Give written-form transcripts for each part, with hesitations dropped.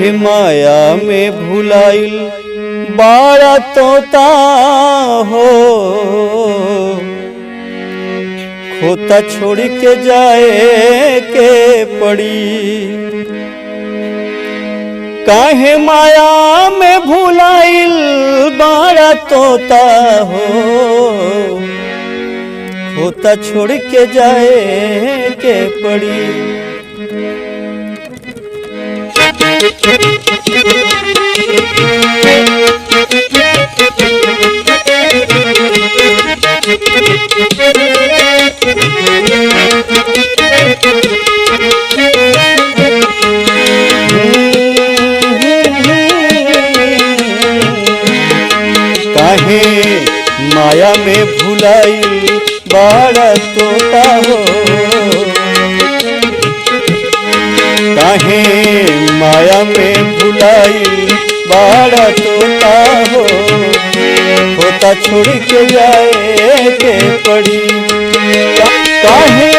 काहे माया में भुलाइल बाड़ा तोता हो, खोता छोड़ के जाए के पड़ी। काहे माया में भुलाइल बाड़ा तोता हो, खोता छोड़ के जाए के पड़ी। काहे माया में भुलाइल बाड़ा तोता हो, काहे माया में भुलाइल बाड़ा तोता हो, खोता छोड़ के जाए के पड़ी। काहे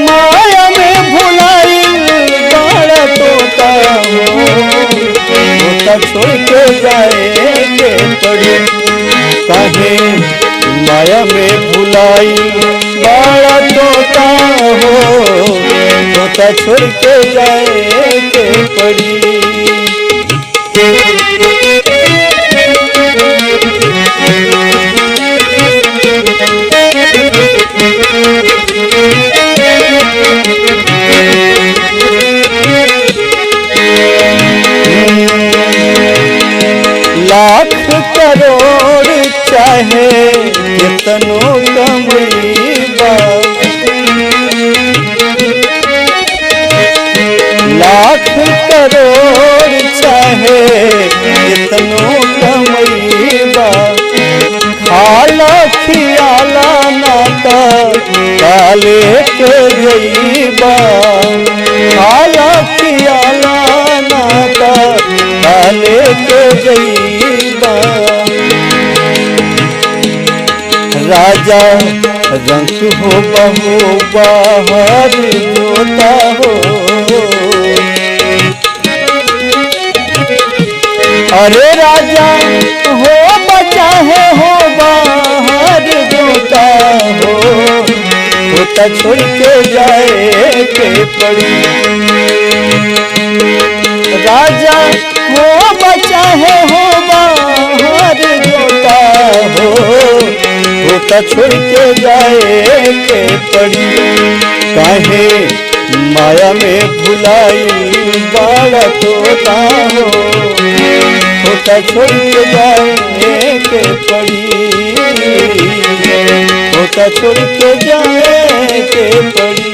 माया में भुलाइल बाड़ा तोता हो, खोता छोड़ के जाए के पड़ी। काहे माया में भुलाइल बाड़ा तोता हो, खोता छोड़ के जाए के पड़ी। लाख करोड़ चाहे कितनो कमईबा, लाख करोड़ चाहे कितनो कमईबा, खाला खियाला नाता काले के जईबा, खाला खियाला नाता काले के जईबा। राजा रंग हो बहु बाहर जोता हो, अरे राजा हो बचा है हो बाहर जोता हो, खोता छोड़ के जाए के पड़ी। राजा हो बचा है हो बाहर जोता हो, खोता छोड़ के जाए के पड़ी। काहे माया में भुलाइल बाड़ा तोता हो, खोता छोड़ के जाए के पड़ी, खोता छोड़ के जाए के पड़ी।